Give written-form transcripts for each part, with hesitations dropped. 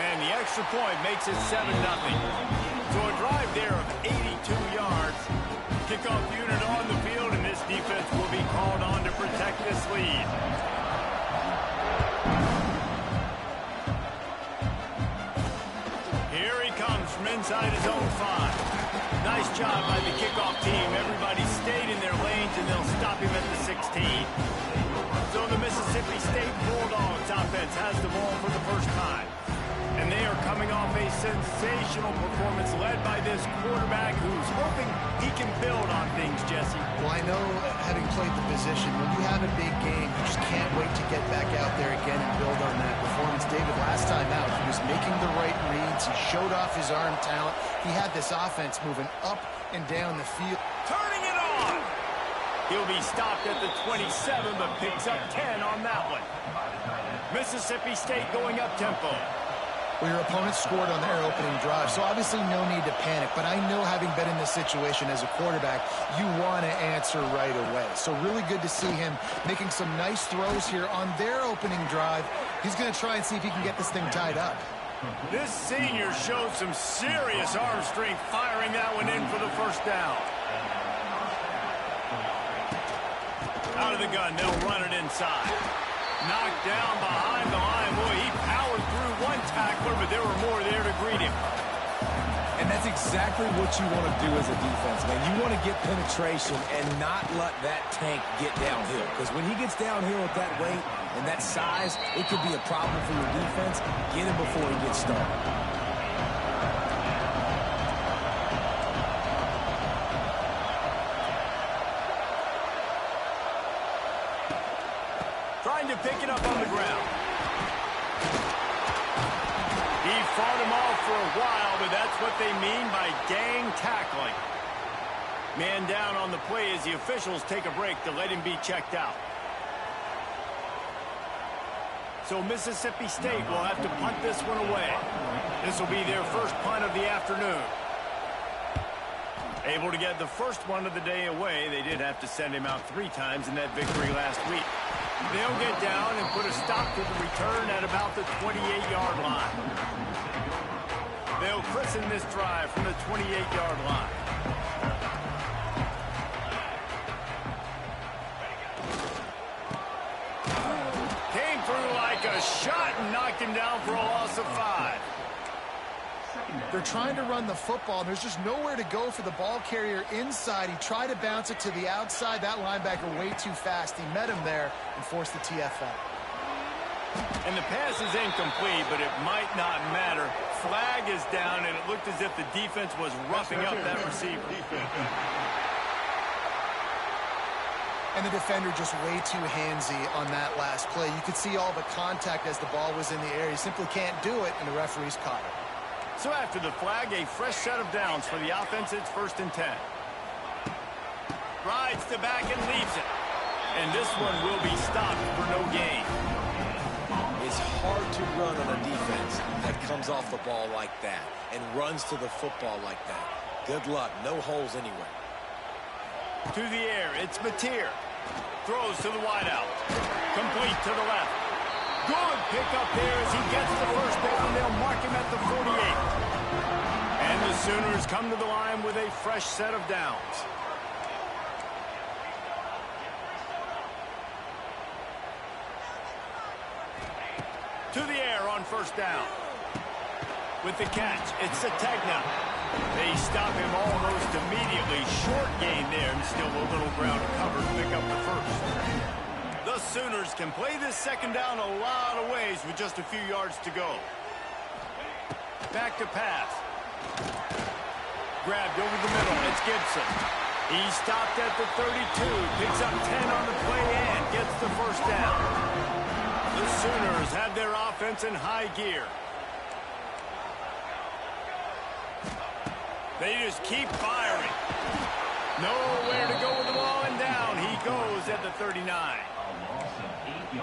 And the extra point makes it 7-0. So a drive there of 82 yards. Kickoff unit on the field, and this defense will be called on to protect this lead. Here he comes from inside his own 5. Nice job by the kickoff team. Everybody stayed in their lanes, and they'll stop him at the 16. So the Mississippi State Bulldogs offense has the ball for the first time. And they are coming off a sensational performance led by this quarterback who's hoping he can build on things, Jesse. Well, I know, having played the position, when you have a big game, you just can't wait to get back out there again and build on that performance. David, last time out, he was making the right reads. He showed off his arm talent. He had this offense moving up and down the field. Turning it on! He'll be stopped at the 27, but picks up 10 on that one. Mississippi State going up tempo. Well, your opponent scored on their opening drive, so obviously no need to panic. But I know, having been in this situation as a quarterback, you want to answer right away. So really good to see him making some nice throws here on their opening drive. He's going to try and see if he can get this thing tied up. This senior showed some serious arm strength firing that one in for the first down. Out of the gun, they'll run it inside. Knocked down behind the line. Boy, he powered through one tackler, but there were more there to greet him. And that's exactly what you want to do as a defense, man. You want to get penetration and not let that tank get downhill. Because when he gets downhill at that weight and that size, it could be a problem for your defense. Get him before he gets started. To pick it up on the ground. He fought him off for a while, but that's what they mean by gang tackling. Man down on the play as the officials take a break to let him be checked out. So Mississippi State will have to punt this one away. This will be their first punt of the afternoon. Able to get the first one of the day away. They did have to send him out 3 times in that victory last week. They'll get down and put a stop to the return at about the 28-yard line. They'll christen this drive from the 28-yard line. Came through like a shot and knocked him down for a loss of 5. They're trying to run the football. There's just nowhere to go for the ball carrier inside. He tried to bounce it to the outside. That linebacker way too fast. He met him there and forced the TFL. And the pass is incomplete, but it might not matter. Flag is down, and it looked as if the defense was roughing up that receiver. And the defender just way too handsy on that last play. You could see all the contact as the ball was in the air. He simply can't do it, and the referee's caught it. So after the flag, a fresh set of downs for the offense. It's 1st and 10. Rides the back and leaves it. And this one will be stopped for no gain. It's hard to run on a defense that comes off the ball like that and runs to the football like that. Good luck. No holes anywhere. To the air, it's Mateer. Throws to the wideout. Complete to the left. Good pickup there as he gets the first down. They'll mark him at the 48. And the Sooners come to the line with a fresh set of downs. To the air on 1st down. With the catch, it's Sategna. They stop him almost immediately. Short gain there, and still a little ground cover to pick up the first. The Sooners can play this 2nd down a lot of ways with just a few yards to go. Back to pass. Grabbed over the middle. It's Gibson. He stopped at the 32. Picks up 10 on the play and gets the first down. The Sooners have their offense in high gear. They just keep firing. Nowhere to go with the ball, and down he goes at the 39.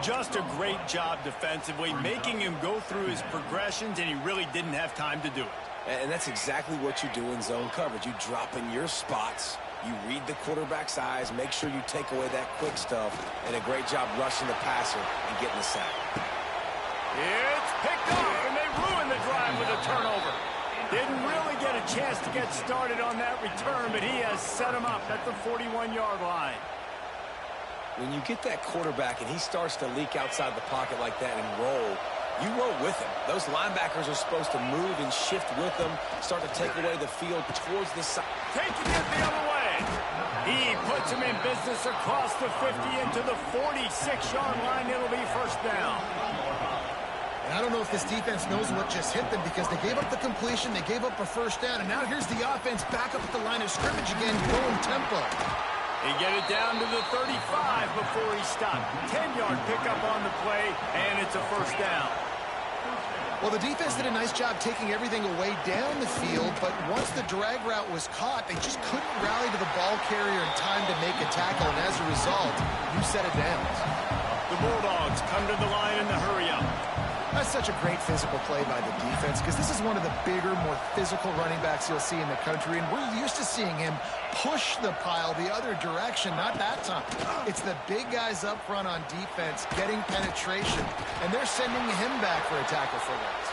Just a great job defensively, making him go through his progressions, and he really didn't have time to do it. And that's exactly what you do in zone coverage. You drop in your spots, you read the quarterback's eyes, make sure you take away that quick stuff, and a great job rushing the passer and getting the sack. It's picked off, and they ruin the drive. Didn't really get a chance to get started on that return, but he has set him up at the 41-yard line. When you get that quarterback and he starts to leak outside the pocket like that and roll, you roll with him. Those linebackers are supposed to move and shift with them, start to take away the field towards the side. Taking it the other way. He puts him in business across the 50 into the 46-yard line. It'll be first down. And I don't know if this defense knows what just hit them because they gave up the completion, they gave up a first down, and now here's the offense back up at the line of scrimmage again, going tempo. He get it down to the 35 before he stopped. 10-yard pickup on the play, and it's a first down. Well, the defense did a nice job taking everything away down the field, but once the drag route was caught, they just couldn't rally to the ball carrier in time to make a tackle, and as a result, you set it down. The Bulldogs come to the line in the hurry-up. That's such a great physical play by the defense because this is one of the bigger, more physical running backs you'll see in the country, and we're used to seeing him push the pile the other direction, not that time. It's the big guys up front on defense getting penetration, and they're sending him back for a tackle for loss.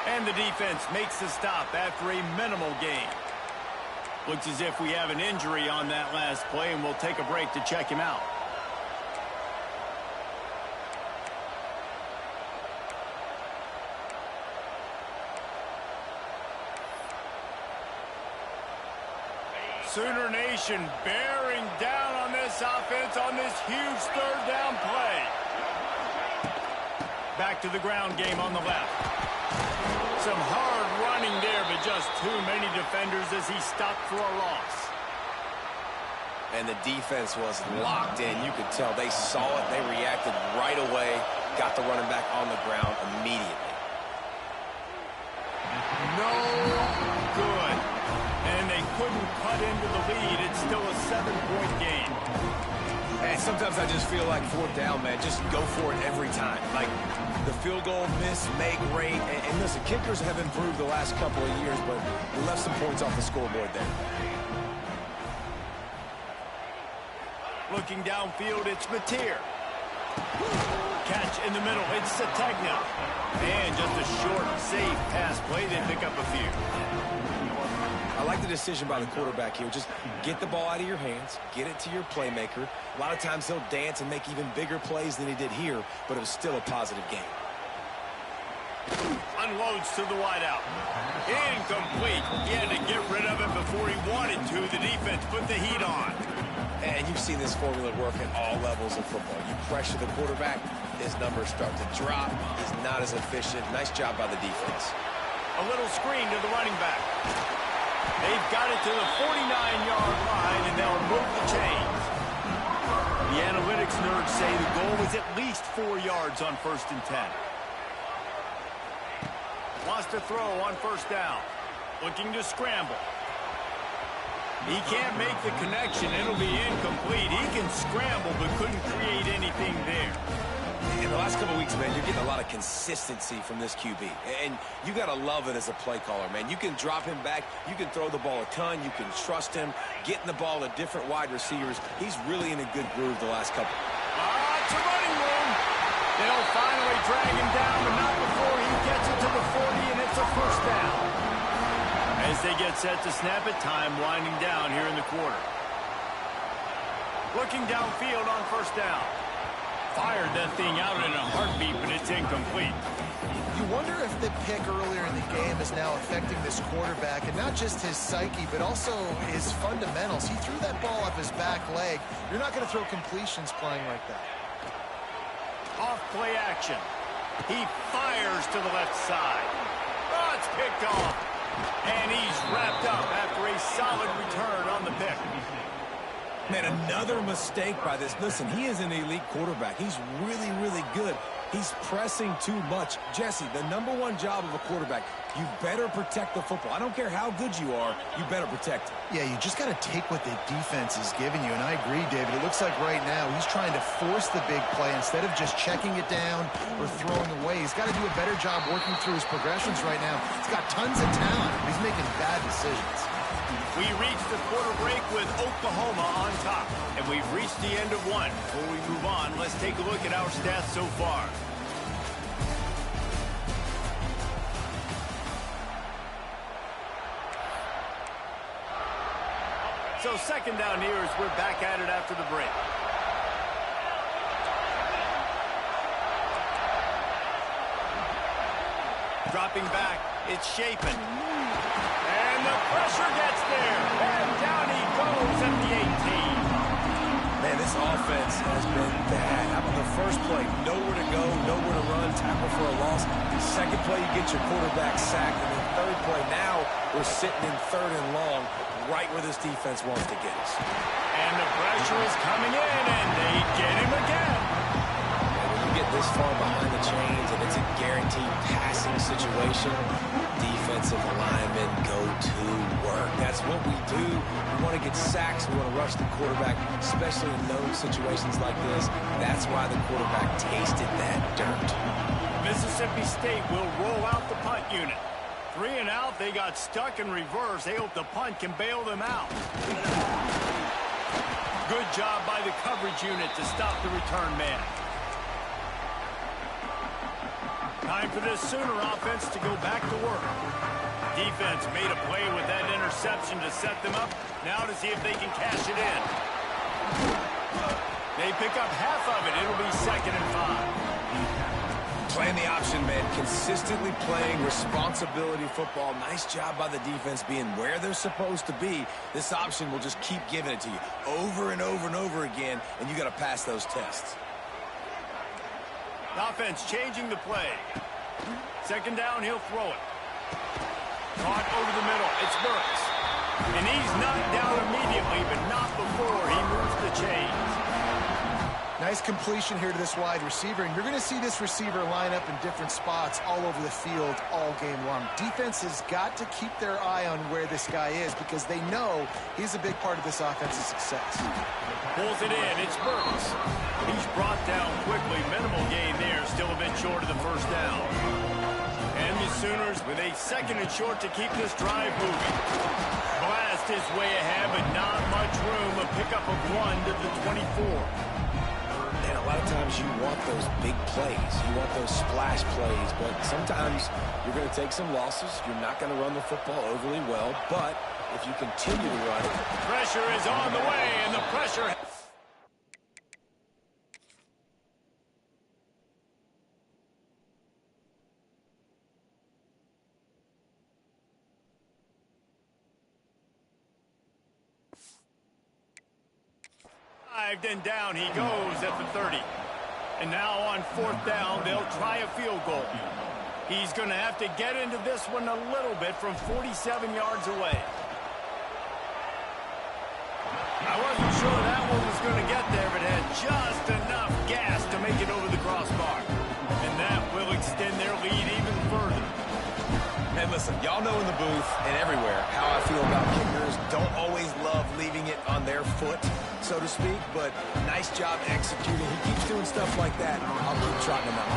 And the defense makes the stop after a minimal gain. Looks as if we have an injury on that last play, and we'll take a break to check him out. Sooner Nation bearing down on this offense on this huge third down play. Back to the ground game on the left. Some hard running there, but just too many defenders as he stopped for a loss. And the defense was locked in. You could tell they saw it. They reacted right away. Got the running back on the ground immediately. No good. And they couldn't cut into the lead. It's still a 7-point game. And sometimes I just feel like fourth down, man, just go for it every time. Like the field goal miss, make rate. And listen, kickers have improved the last couple of years, but we left some points off the scoreboard there. Looking downfield, it's Mateer. Catch in the middle, it's Sategna. And just a short, safe pass play. They pick up a few. I like the decision by the quarterback here. Just get the ball out of your hands, get it to your playmaker. A lot of times he'll dance and make even bigger plays than he did here, but it was still a positive game. Unloads to the wideout. Incomplete. He had to get rid of it before he wanted to. The defense put the heat on. And you've seen this formula work at all levels of football. You pressure the quarterback, his numbers start to drop. He's not as efficient. Nice job by the defense. A little screen to the running back. They've got it to the 49-yard line, and they'll move the chains. The analytics nerds say the goal was at least 4 yards on 1st and 10. Wants to throw on 1st down. Looking to scramble. He can't make the connection. It'll be incomplete. He can scramble, but couldn't create anything there. In the last couple of weeks, man, you're getting a lot of consistency from this QB. And you got to love it as a play caller, man. You can drop him back. You can throw the ball a ton. You can trust him. Getting the ball to different wide receivers. He's really in a good groove the last couple. It's a running room. They'll finally drag him down, but not before he gets it to the 40, and it's a first down. As they get set to snap it, time winding down here in the quarter. Looking downfield on 1st down. Fired that thing out in a heartbeat, but it's incomplete. You wonder if the pick earlier in the game is now affecting this quarterback, and not just his psyche, but also his fundamentals. He threw that ball off his back leg. You're not going to throw completions playing like that. Off play action. He fires to the left side. Oh, it's picked off. And he's wrapped up after a solid return on the pick. Man, another mistake by this. Listen, he is an elite quarterback. He's really, really good. He's pressing too much. Jesse, the #1 job of a quarterback, you better protect the football. I don't care how good you are, you better protect it. Yeah, you just got to take what the defense is giving you, and I agree, David. It looks like right now he's trying to force the big play instead of just checking it down or throwing away. He's got to do a better job working through his progressions right now. He's got tons of talent. He's making bad decisions. We reached the quarter break with Oklahoma on top, and we've reached the end of one. Before we move on, let's take a look at our stats so far. So second down here as we're back at it after the break. Dropping back, it's Shapen. And the pressure gets there. And down he goes at the 18. Man, this offense has been bad. How about the first play? Nowhere to go, nowhere to run, tackle for a loss. Second play, you get your quarterback sacked. And then third play, now we're sitting in third and long, right where this defense wants to get us. And the pressure is coming in, and they get him again. And when you get this far behind the chains and it's a guaranteed passing situation, defensive linemen go to work. That's what we do. We want to get sacks. We want to rush the quarterback, especially in known situations like this. That's why the quarterback tasted that dirt. Mississippi State will roll out the punt unit. 3 and out, they got stuck in reverse. They hope the punt can bail them out. Good job by the coverage unit to stop the return man. Time for this Sooner offense to go back to work. Defense made a play with that interception to set them up. Now to see if they can cash it in. They pick up half of it. It'll be 2nd and 5. Playing the option, man. Consistently playing responsibility football. Nice job by the defense being where they're supposed to be. This option will just keep giving it to you over and over and over again, and you got to pass those tests. The offense changing the play. 2nd down, he'll throw it. Caught over the middle. It's Burks. And he's knocked down immediately, but not before he moves the chains. Nice completion here to this wide receiver, and you're going to see this receiver line up in different spots all over the field all game long. Defense has got to keep their eye on where this guy is because they know he's a big part of this offense's success. Pulls it in. It's Burks. He's brought down quickly. Minimal gain there. Still a bit short of the 1st down. And the Sooners with a 2nd and short to keep this drive moving. Blast his way ahead, but not much room. A pickup of 1 to the 24. And a lot of times you want those big plays. You want those splash plays. But sometimes you're going to take some losses. You're not going to run the football overly well. But if you continue to run it. Pressure is on the way, and the pressure. And down he goes at the 30. And now on 4th down, they'll try a field goal. He's going to have to get into this one a little bit from 47 yards away. I wasn't sure that one was going to get there, but had just enough gas to make it over the crossbar. And that will extend their lead even further. And listen, y'all know in the booth and everywhere how I feel about kickers. Don't always love leaving it on their foot, so to speak, but nice job executing. He keeps doing stuff like that. I'll keep trotting him out.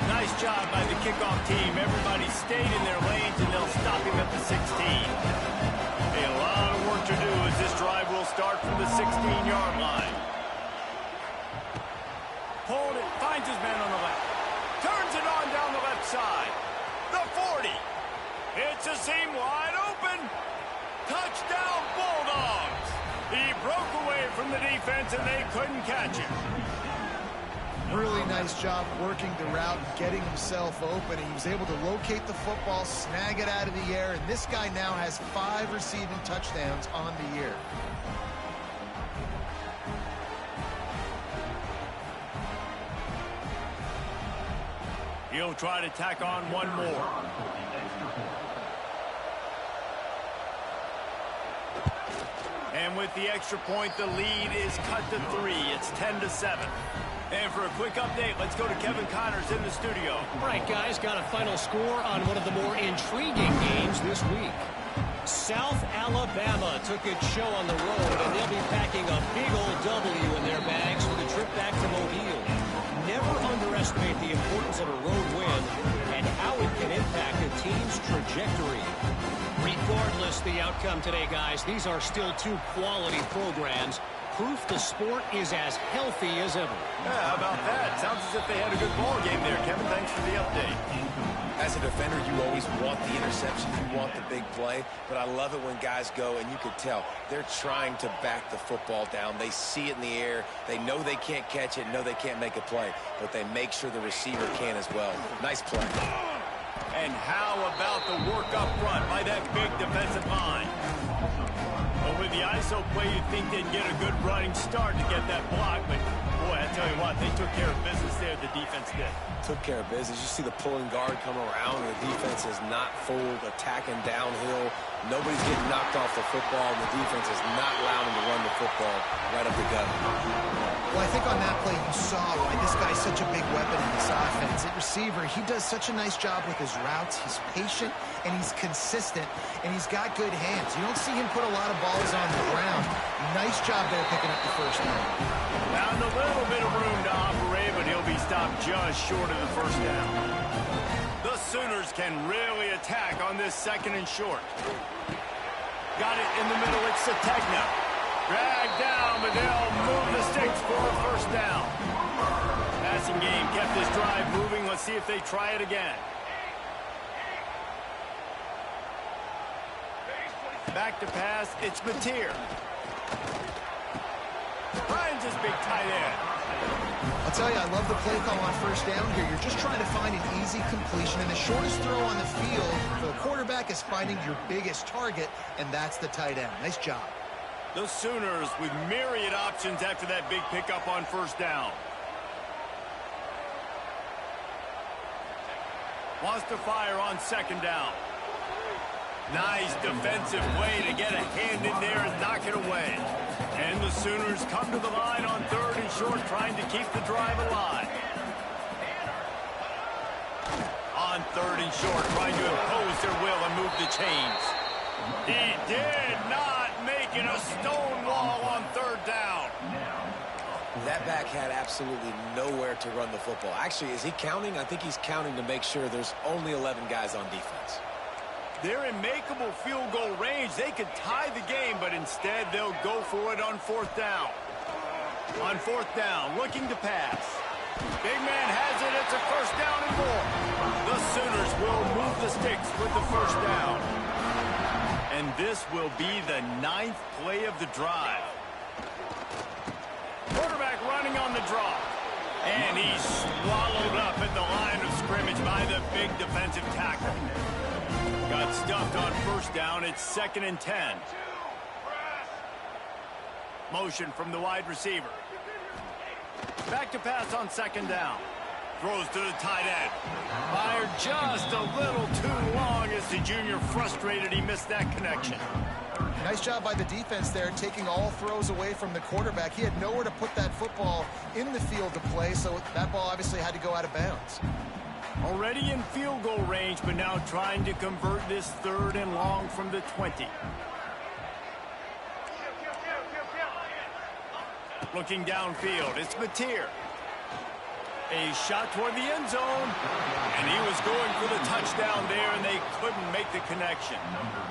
Nice job by the kickoff team. Everybody stayed in their lanes, and they'll stop him at the 16. A lot of work to do as this drive will start from the 16-yard line. Pulled it, finds his man on the left. Turns it on down the left side. The 40. It's a seam wide open. Touchdown, Bulldogs. He broke away from the defense, and they couldn't catch him. Really nice job working the route and getting himself open. He was able to locate the football, snag it out of the air, and this guy now has 5 receiving touchdowns on the year. He'll try to tack on one more. And with the extra point, the lead is cut to 3. It's 10-7. And for a quick update, let's go to Kevin Connors in the studio. All right, guys, got a final score on one of the more intriguing games this week. South Alabama took its show on the road, and they'll be packing a big old W in their bags for the trip back to Mobile. Never underestimate the importance of a road win and how it can impact a team's trajectory. Regardless the outcome today, guys, these are still 2 quality programs proof the sport is as healthy as ever. Yeah, how about that? Sounds as if they had a good ball game there, Kevin. Thanks for the update. As a defender, you always want the interception, you want the big play, but I love it when guys go, and you can tell they're trying to back the football down. They see it in the air. They know they can't catch it, know they can't make a play, but they make sure the receiver can as well. Nice play. And how about the work up front by that big defensive line? Well, with the ISO play, you'd think they'd get a good running start to get that block, but boy, I tell you what, they took care of business there, the defense did. Took care of business. You see the pulling guard come around. The defense is not fooled, attacking downhill. Nobody's getting knocked off the football, and the defense is not allowing them to run the football right up the gut. Well, I think on that play you saw why this guy's such a big weapon in this offense. At receiver, he does such a nice job with his routes. He's patient, and he's consistent, and he's got good hands. You don't see him put a lot of balls on the ground. Nice job there picking up the first down. Found a little bit of room to operate, but he'll be stopped just short of the first down. The Sooners can really attack on this second and short. Got it in the middle. It's Sategna. Dragged down, but they'll move the sticks for a first down. Passing game kept this drive moving. Let's see if they try it again. Back to pass. It's Mateer. Finds his big tight end. I'll tell you, I love the play call on first down here. You're just trying to find an easy completion, and the shortest throw on the field for the quarterback is finding your biggest target, and that's the tight end. Nice job. The Sooners with myriad options after that big pickup on first down. Wants to fire on second down. Nice defensive play to get a hand in there and knock it away. And the Sooners come to the line on third and short, trying to keep the drive alive. On third and short, trying to impose their will and move the chains. He did not make it a stone wall on third down. That back had absolutely nowhere to run the football. Actually, is he counting? I think he's counting to make sure there's only 11 guys on defense. They're in makeable field goal range. They could tie the game, but instead they'll go for it on fourth down. On fourth down, looking to pass. Big man has it. It's a first down and more. The Sooners will move the sticks with the first down. And this will be the 9th play of the drive. Quarterback running on the draw. And he's swallowed up at the line of scrimmage by the big defensive tackle. Got stuffed on first down. It's 2nd and 10. Motion from the wide receiver. Back to pass on second down. Throws to the tight end. Fired just a little too long as the junior frustrated he missed that connection. Nice job by the defense there, taking all throws away from the quarterback. He had nowhere to put that football in the field to play, so that ball obviously had to go out of bounds. Already in field goal range, but now trying to convert this 3rd and long from the 20. Looking downfield, it's Mateer. A shot toward the end zone, and he was going for the touchdown there, and they couldn't make the connection.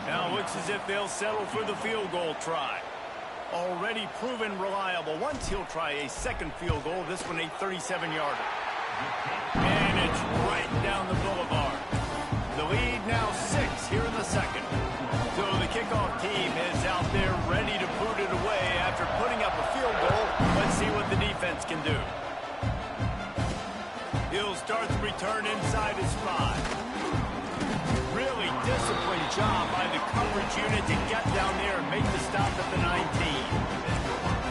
Now it looks as if they'll settle for the field goal try. Already proven reliable. Once he'll try a second field goal, this one a 37-yarder. And it's right down the boulevard. The lead now 6 here in the second. So the kickoff team is out there ready to boot it away after putting up a field goal. Let's see what the defense can do. He'll start the return inside his 5. Really disciplined job by the coverage unit to get down there and make the stop at the 19.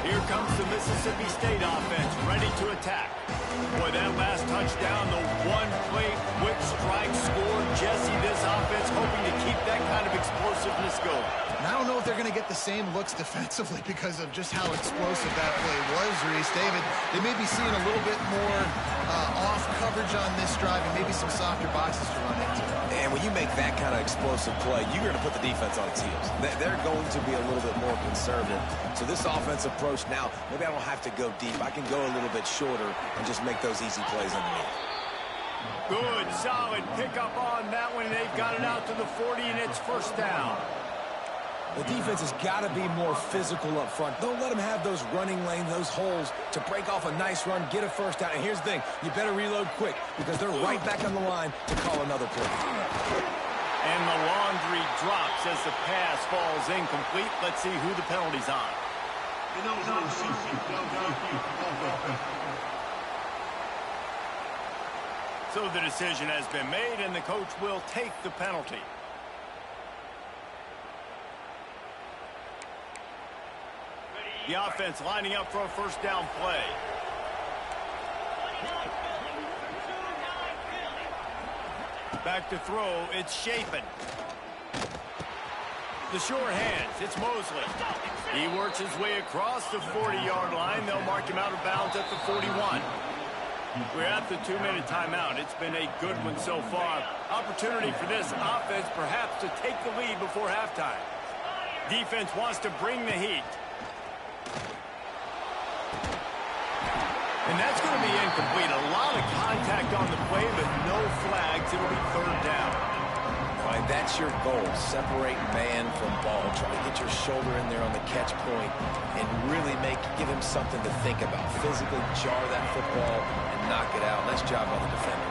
Here comes the Mississippi State offense, ready to attack. Boy, that last touchdown, the one-play quick strike score. Jesse, this offense hoping to keep that kind of explosiveness going. And I don't know if they're going to get the same looks defensively because of just how explosive that play was, Reese. David, they may be seeing a little bit more off coverage on this drive and maybe some softer boxes to run into. And when you make that kind of explosive play, you're going to put the defense on its heels. They're going to be a little bit more conservative. So this offense approach now, maybe I don't have to go deep. I can go a little bit shorter and just make those easy plays underneath. Good, solid pickup on that one. They've got it out to the 40, and it's first down. The defense has got to be more physical up front. Don't let them have those running lanes, those holes to break off a nice run, get a first down. And here's the thing, you better reload quick because they're right back on the line to call another play. And the laundry drops as the pass falls incomplete. Let's see who the penalty's on. So the decision has been made, and the coach will take the penalty. The offense lining up for a first down play. Back to throw, it's Shapen. The sure hands, it's Mosley. He works his way across the 40-yard line. They'll mark him out of bounds at the 41. We're at the 2-minute timeout. It's been a good one so far. Opportunity for this offense perhaps to take the lead before halftime. Defense wants to bring the heat. And that's going to be incomplete. A lot of contact on the play, but no flags. It'll be third down. Right, that's your goal. Separate man from ball. Try to get your shoulder in there on the catch point and really give him something to think about. Physically jar that football and knock it out. Nice job by the defender.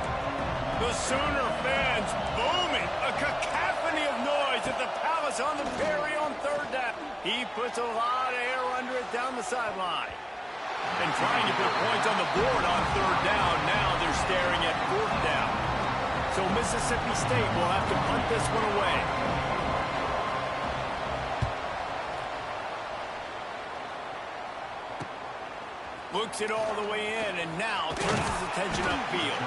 The Sooner fans booming. A cacophony of noise at the Palace on the Perry on third down. He puts a lot of air under it down the sideline. And trying to put points on the board on third down. Now they're staring at fourth down. So Mississippi State will have to punt this one away. Looks it all the way in, and now turns his attention upfield.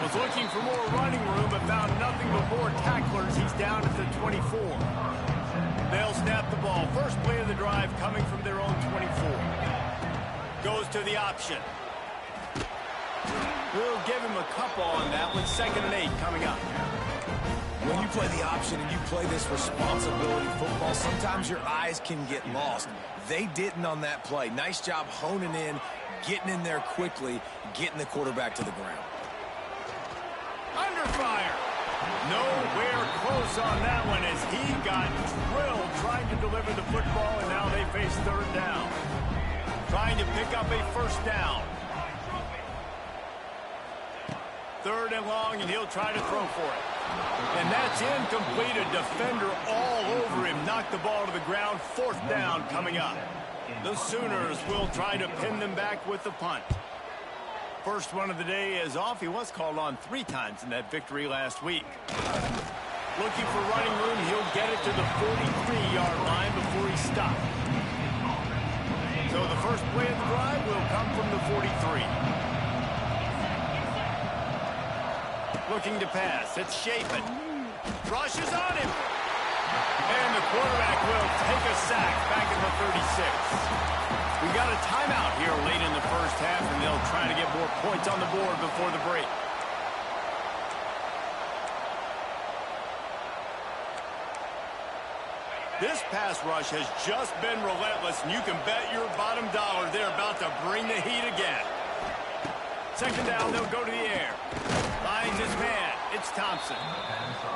Was looking for more running room, but found nothing but more tacklers. He's down at the 24. They'll snap the ball. First play of the drive coming from their own 24. Goes to the option. We'll give him a couple on that one. 2nd and 8 coming up. When you play the option and you play this responsibility football, sometimes your eyes can get lost. They didn't on that play. Nice job honing in, getting in there quickly, getting the quarterback to the ground. Under fire. Nowhere close on that one as he got drilled trying to deliver the football, and now they face third down. Trying to pick up a first down. 3rd and long, and he'll try to throw for it. And that's incomplete. A defender all over him. Knocked the ball to the ground. 4th down coming up. The Sooners will try to pin them back with the punt. First one of the day is off. He was called on 3 times in that victory last week. Looking for running room. He'll get it to the 43-yard line before he stopped. So the first play of the drive will come from the 43. Looking to pass. It's Shapen. Rushes on him. And the quarterback will take a sack back at the 36. We got a timeout here late in the first half, and they'll try to get more points on the board before the break. This pass rush has just been relentless, and you can bet your bottom dollar they're about to bring the heat again. 2nd down, they'll go to the air. Finds his man. It's Thompson.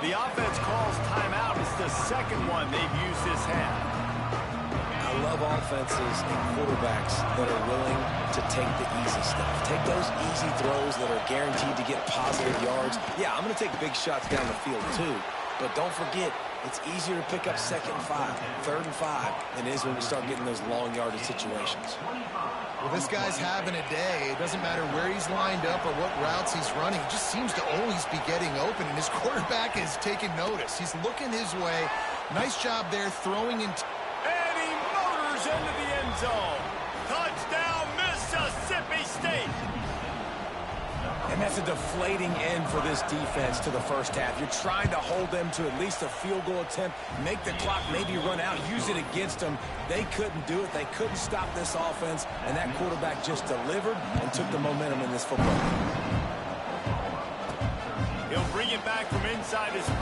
The offense calls timeout. It's the 2nd one they've used this half. I love offenses and quarterbacks that are willing to take the easy stuff. Take those easy throws that are guaranteed to get positive yards. Yeah, I'm going to take big shots down the field too. But don't forget, it's easier to pick up 2nd and 5, 3rd and 5 than it is when we start getting those long yardage situations. Well, this guy's having a day. It doesn't matter where he's lined up or what routes he's running. He just seems to always be getting open, and his quarterback is taking notice. He's looking his way. Nice job there throwing in. And he motors into the end zone. Touchdown, Mississippi State. And that's a deflating end for this defense to the first half. You're trying to hold them to at least a field goal attempt, make the clock maybe run out, use it against them. They couldn't do it. They couldn't stop this offense, and that quarterback just delivered and took the momentum in this football game. He'll bring it back from inside his 5.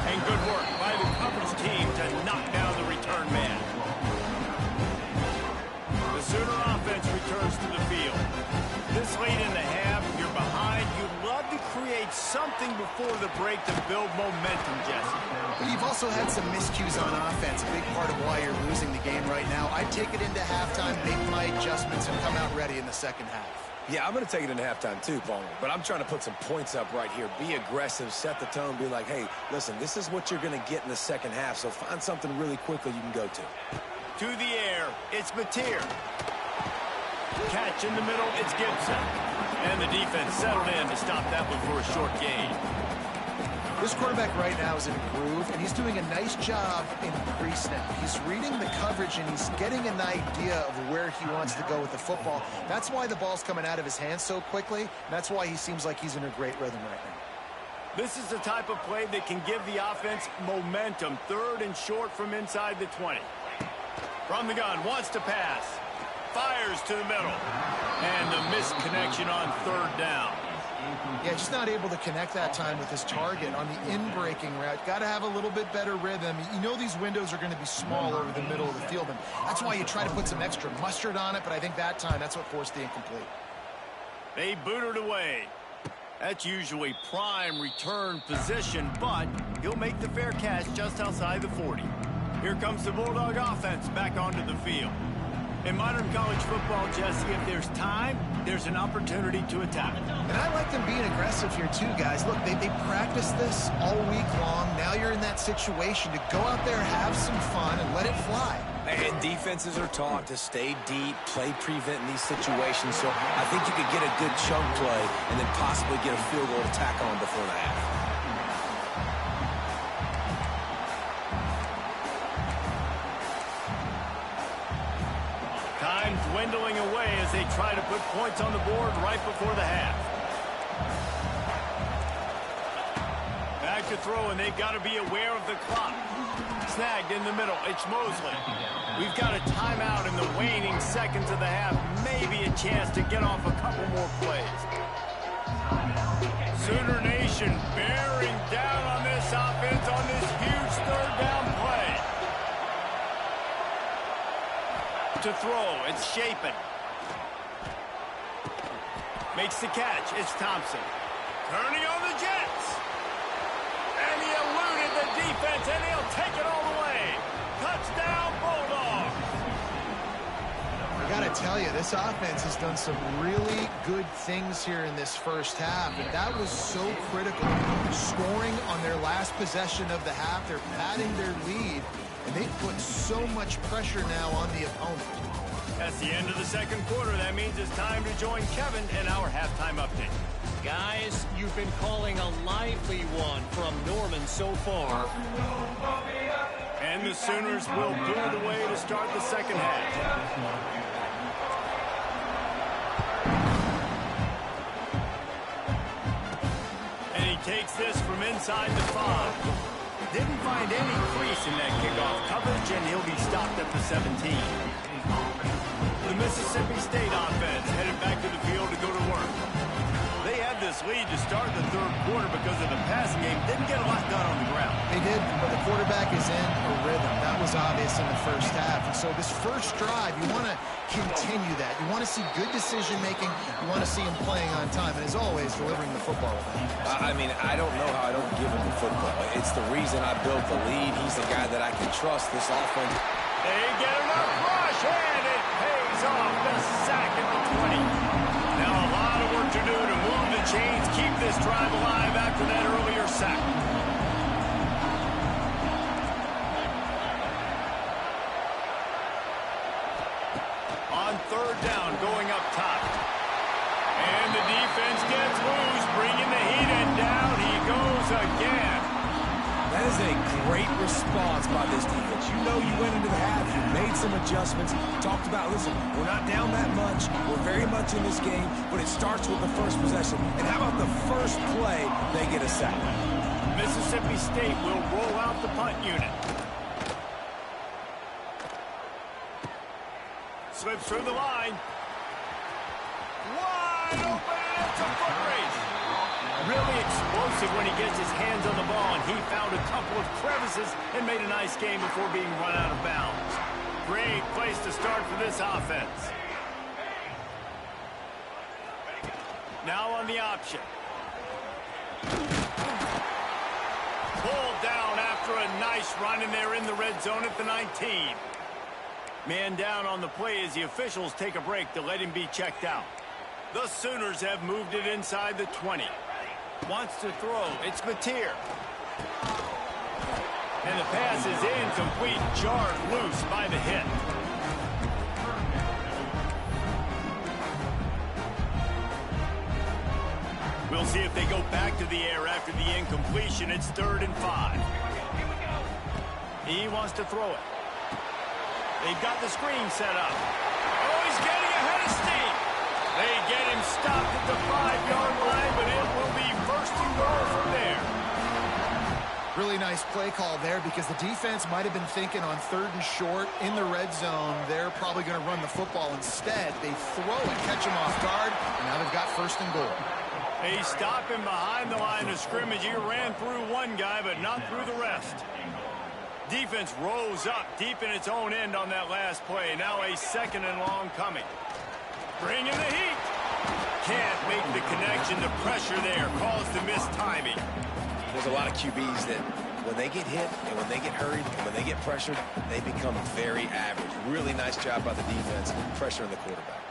And good work by the coverage team to knock down the return man. The Sooner offense returns to the field. This late in the half, you're behind. You love to create need something before the break to build momentum, Jesse. But you've also had some miscues on offense, a big part of why you're losing the game right now. I'd take it into halftime, make my adjustments, and come out ready in the second half. Yeah, I'm going to take it into halftime too, Palmer. But I'm trying to put some points up right here. Be aggressive, set the tone, be like, hey, listen, this is what you're going to get in the second half, so find something really quickly you can go to. To the air, it's Mateer. Catch in the middle, it's Gibson. And the defense settled in to stop that one for a short gain. This quarterback right now is in a groove, and he's doing a nice job in pre-snap. He's reading the coverage, and he's getting an idea of where he wants to go with the football. That's why the ball's coming out of his hands so quickly, and that's why he seems like he's in a great rhythm right now. This is the type of play that can give the offense momentum. 3rd and short from inside the 20. From the gun, wants to pass. Fires to the middle. And the missed connection on 3rd down. Yeah, just not able to connect that time with his target on the in-breaking route. Got to have a little bit better rhythm. You know these windows are going to be small over the middle of the field, and that's why you try to put some extra mustard on it, but I think that time that's what forced the incomplete. They booted away. That's usually prime return position, but he'll make the fair catch just outside the 40. Here comes the Bulldog offense back onto the field. In modern college football, Jesse, if there's time, there's an opportunity to attack. And I like them being aggressive here too, guys. Look, they practiced this all week long. Now you're in that situation to go out there, have some fun, and let it fly. And defenses are taught to stay deep, play prevent in these situations. So I think you could get a good chunk play and then possibly get a field goal to tack on before the half. Time dwindling away as they try to put points on the board right before the half. Back to throw, and they've got to be aware of the clock. Snagged in the middle. It's Mosley. We've got a timeout in the waning seconds of the half. Maybe a chance to get off a couple more plays. Sooner Nation bearing down on this offense on this huge 3rd down play. To throw, it's Shapen. Makes the catch, it's Thompson. Turning on the Jets. And he eluded the defense, and he'll take it all the way. Touchdown, Bulldogs. I got to tell you, this offense has done some really good things here in this first half, and that was so critical. Scoring on their last possession of the half, they're padding their lead, and they put so much pressure now on the opponent. That's the end of the second quarter. That means it's time to join Kevin in our halftime update. Guys, you've been calling a lively one from Norman so far. And the Sooners will do it away to start the second half. And he takes this from inside the 5. Didn't find any crease in that kickoff coverage, and he'll be stopped at the 17. The Mississippi State offense headed back to the field to go to work. They had this lead to start the 3rd quarter because of the passing game. Didn't get a lot done on the ground. They did, but the quarterback is in a rhythm. That was obvious in the first half. And so this first drive, you want to continue that. You want to see good decision-making. You want to see him playing on time. And as always, delivering the football. I mean, I don't know how I don't give him the football. It's the reason I built the lead. He's the guy that I can trust this offense. They get enough rush, and it pays off. The sack at the 20. Now a lot of work to do to move the chains, keep this drive alive after that earlier sack. On 3rd down, going up top. And the defense gets loose, bringing the heat, and down he goes again. That is a great response by this defense. You know you went into the half, you made some adjustments, talked about, listen, we're not down that much, we're very much in this game, but it starts with the first possession. And how about the first play, they get a sack? Mississippi State will roll out the punt unit. Slips through the line. Wide open, and it's a foot race. Really explosive when he gets his hands on the ball, and he found a couple of crevices and made a nice game before being run out of bounds. Great place to start for this offense. Now on the option. Nice run, and they're in the red zone at the 19. Man down on the play as the officials take a break to let him be checked out. The Sooners have moved it inside the 20. Wants to throw. It's Mateer. And the pass is incomplete, jarred loose by the hit. We'll see if they go back to the air after the incompletion. It's 3rd and 5. He wants to throw it. They've got the screen set up. Oh, he's getting ahead of steam. They get him stopped at the 5-yard line, but it will be 1st and goal from there. Really nice play call there because the defense might have been thinking on 3rd and short in the red zone. They're probably going to run the football. Instead, they throw it, catch him off guard, and now they've got 1st and goal. They stop him behind the line of scrimmage. He ran through one guy, but not through the rest. Defense rose up deep in its own end on that last play. Now a 2nd and long coming. Bring in the heat. Can't make the connection. The pressure there caused the missed timing. There's a lot of QBs that when they get hit and when they get hurried and when they get pressured, they become very average. Really nice job by the defense pressuring the quarterback.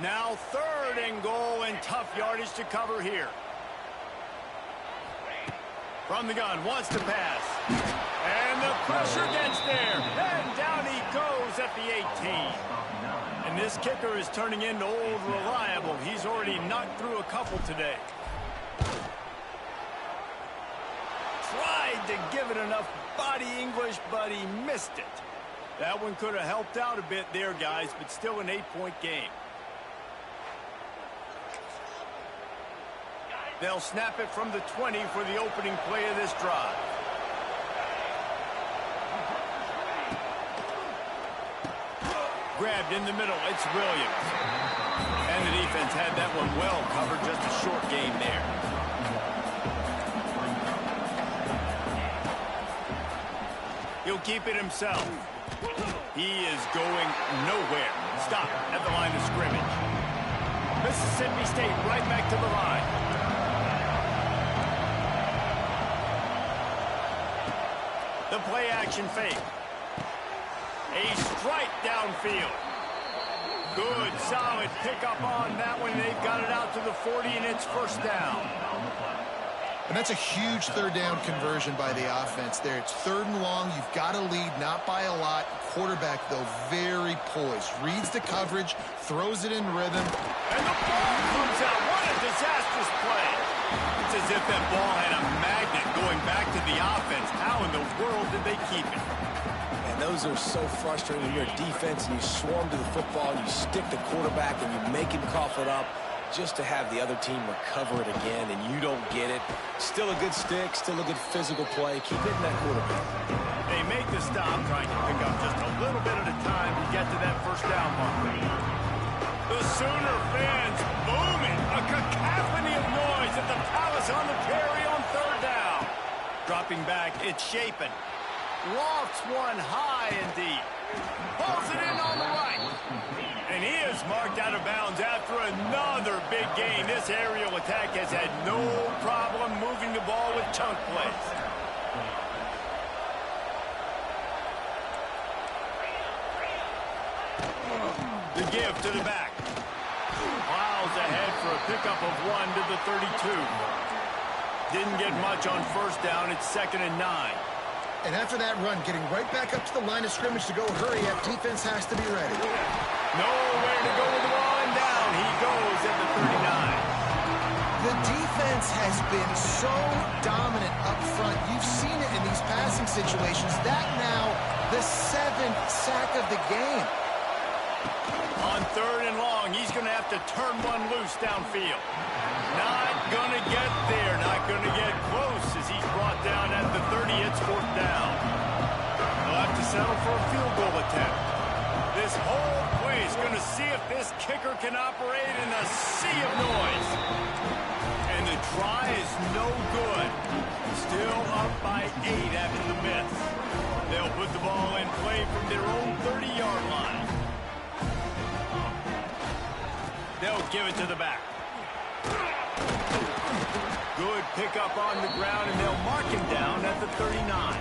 Now 3rd and goal and tough yardage to cover here. From the gun, wants to pass. And the pressure gets there. And down he goes at the 18. And this kicker is turning into old reliable. He's already knocked through a couple today. Tried to give it enough body English, but he missed it. That one could have helped out a bit there, guys, but still an 8-point game. They'll snap it from the 20 for the opening play of this drive. Grabbed in the middle, it's Williams. And the defense had that one well covered, just a short game there. He'll keep it himself. He is going nowhere. Stop at the line of scrimmage. Mississippi State right back to the line. The play action fake. A strike downfield. Good, solid pickup on that one. They've got it out to the 40, and it's 1st down. And that's a huge 3rd down conversion by the offense there. It's 3rd and long. You've got to lead, not by a lot. Quarterback, though, very poised. Reads the coverage, throws it in rhythm. And the ball comes out. What a disastrous play. It's as if that ball had a magnet going back to the offense. How in the world did they keep it? And those are so frustrating when you're a defense and you swarm to the football, you stick the quarterback, and you make him cough it up just to have the other team recover it again, and you don't get it. Still a good stick, still a good physical play. Keep hitting that quarterback. They make the stop, trying to pick up just a little bit at a time to get to that 1st down mark. The Sooner fans booming. A cacophony of noise at the Palace on the Prairie on 3rd down. Dropping back, it's Shapen. Lofts one high and deep. Pulls it in on the right. And he is marked out of bounds after another big gain. This aerial attack has had no problem moving the ball with chunk plays. The give to the back. Miles ahead for a pickup of 1 to the 32. Didn't get much on 1st down. It's 2nd and 9. And after that run, getting right back up to the line of scrimmage to go hurry up, defense has to be ready. Nowhere to go with the ball, and down he goes at the 39. The defense has been so dominant up front. You've seen it in these passing situations. That now the 7th sack of the game. On 3rd and long, he's going to have to turn one loose downfield. Not going to get there, not going to get close as he's brought down at the 30. It's 4th down. They'll have to settle for a field goal attempt. This whole play is going to see if this kicker can operate in a sea of noise. And the try is no good. Still up by 8 after the miss. They'll put the ball in play from their own 30-yard line. They'll give it to the back. Good pickup on the ground, and they'll mark him down at the 39.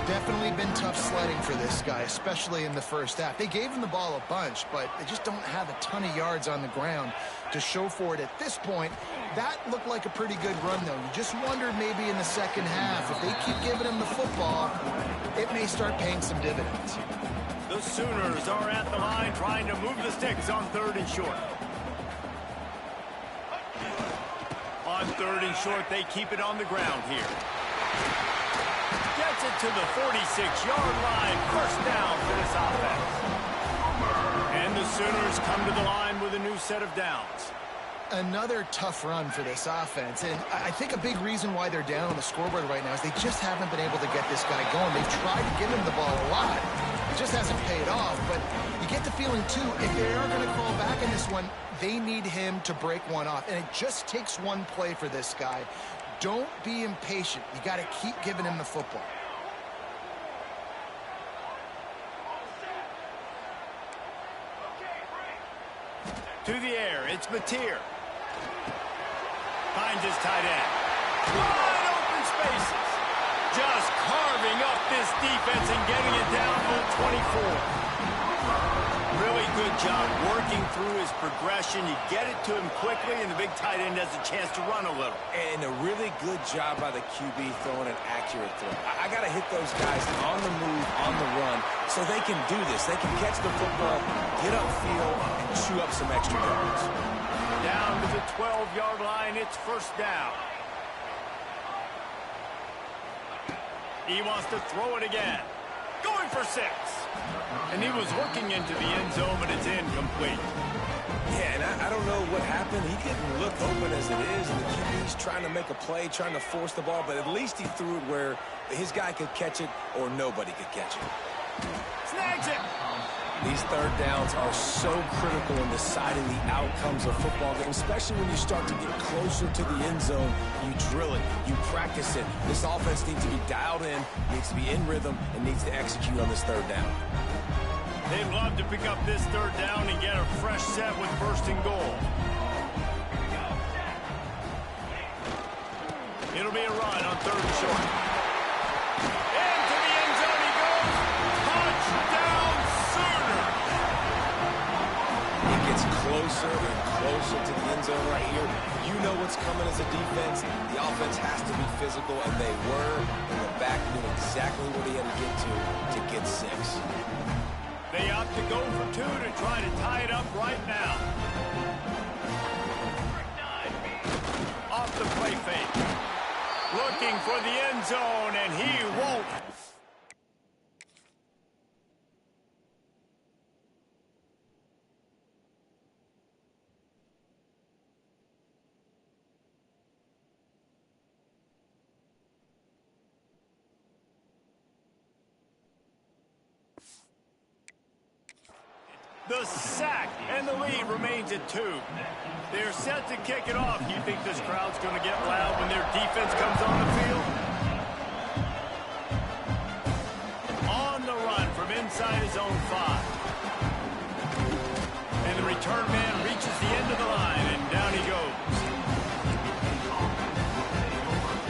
Definitely been tough sledding for this guy, especially in the first half. They gave him the ball a bunch, but they just don't have a ton of yards on the ground to show for it at this point. That looked like a pretty good run, though. You just wondered maybe in the second half, if they keep giving him the football, it may start paying some dividends. The Sooners are at the line trying to move the sticks on 3rd and short. On 3rd and short, they keep it on the ground here. Gets it to the 46-yard line. First down for this offense. And the Sooners come to the line with a new set of downs. Another tough run for this offense, and I think a big reason why they're down on the scoreboard right now is they just haven't been able to get this guy going. They've tried to give him the ball a lot. It just hasn't paid off, but you get the feeling, too, if they are going to crawl back in this one, they need him to break one off, and it just takes one play for this guy. Don't be impatient. You got to keep giving him the football. To the air, it's Mateer. Finds his tight end. Wide open spaces. Just carving up this defense and getting it down to the 24. Really good job working through his progression. You get it to him quickly, and the big tight end has a chance to run a little. And a really good job by the QB throwing an accurate throw. I got to hit those guys on the move, on the run, so they can do this. They can catch the football, get upfield, and chew up some extra yards. Down to the 12-yard line, it's first down. He wants to throw it again. Going for 6. And he was looking into the end zone, but it's incomplete. Yeah, and I don't know what happened. He didn't look open as it is, and the QB's trying to make a play, trying to force the ball, but at least he threw it where his guy could catch it or nobody could catch it. Snags it. These third downs are so critical in deciding the outcomes of football games, especially when you start to get closer to the end zone. You drill it, you practice it. This offense needs to be dialed in, needs to be in rhythm, and needs to execute on this third down. They'd love to pick up this third down and get a fresh set with 1st and goal. It'll be a run on 3rd and short. Into the end zone he goes. Touchdown, Sooners! It gets closer and closer to the end zone right here. You know what's coming as a defense. The offense has to be physical, and they were. And the back knew exactly what he had to get 6. They opt to go for 2 to try to tie it up right now. Off the play fake. Looking for the end zone, and he won't. The sack, and the lead remains at 2. They're set to kick it off. You think this crowd's going to get loud when their defense comes on the field? On the run from inside his own 5. And the return man reaches the end of the line, and down he goes.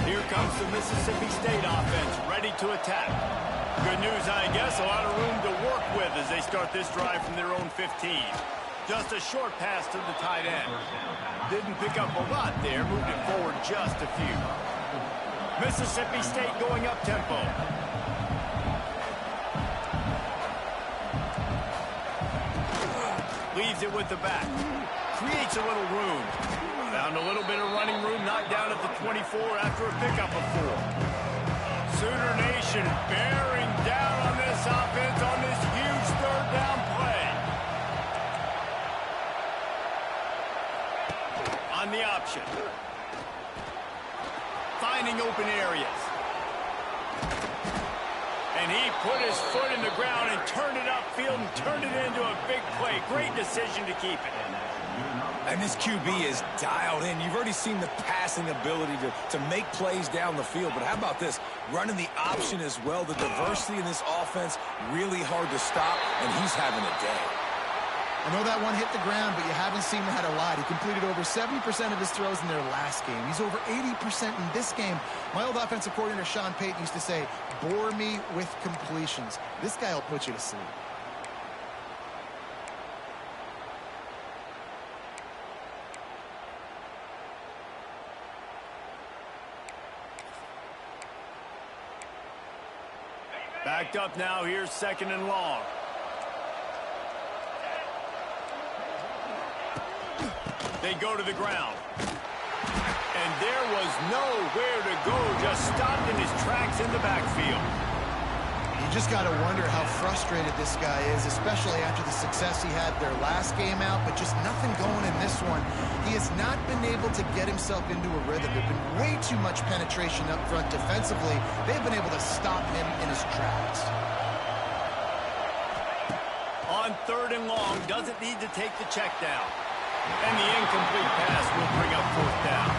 Here comes the Mississippi State offense, ready to attack. Good news, I guess, a lot of room to work with as they start this drive from their own 15. Just a short pass to the tight end. Didn't pick up a lot there, moved it forward just a few. Mississippi State going up tempo. Leaves it with the back. Creates a little room. Found a little bit of running room, knocked down at the 24 after a pickup of 4. Sooner Nation bearing down on this offense on this huge third down play. On the option. Finding open areas. And he put his foot in the ground and turned it upfield and turned it into a big play. Great decision to keep it. And this QB is dialed in. You've already seen the passing ability to make plays down the field. But how about this? Running the option as well. The diversity in this offense, really hard to stop, and he's having a day. I know that one hit the ground, but you haven't seen that a lot. He completed over 70% of his throws in their last game. He's over 80% in this game. My old offensive coordinator, Sean Payton, used to say, bore me with completions. This guy will put you to sleep. Backed up now. Here's 2nd and long. They go to the ground. And there was nowhere to go. Just stopped in his tracks in the backfield. You just got to wonder how frustrated this guy is, especially after the success he had their last game out, but just nothing going in this one. He has not been able to get himself into a rhythm. There's been way too much penetration up front defensively. They've been able to stop him in his tracks. On 3rd and long, doesn't need to take the check down. And the incomplete pass will bring up 4th down.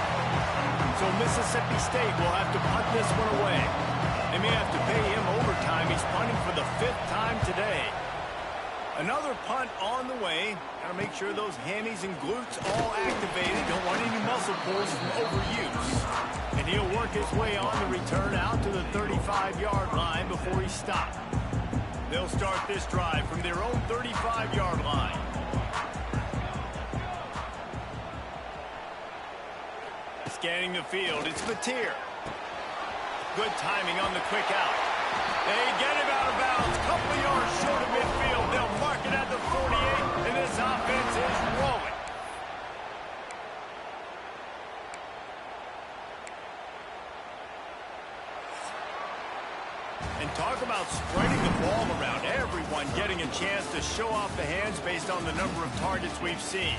So Mississippi State will have to punt this one away. They may have to pay him overtime. He's punting for the 5th time today. Another punt on the way. Got to make sure those hammies and glutes all activated. Don't want any muscle pulls from overuse. And he'll work his way on the return out to the 35-yard line before he's stopped. They'll start this drive from their own 35-yard line. Scanning the field, it's Mateer. Good timing on the quick out. They get him out of bounds. Couple of yards short of midfield. They'll mark it at the 48, and this offense is rolling. And talk about spreading the ball around. Everyone getting a chance to show off the hands based on the number of targets we've seen.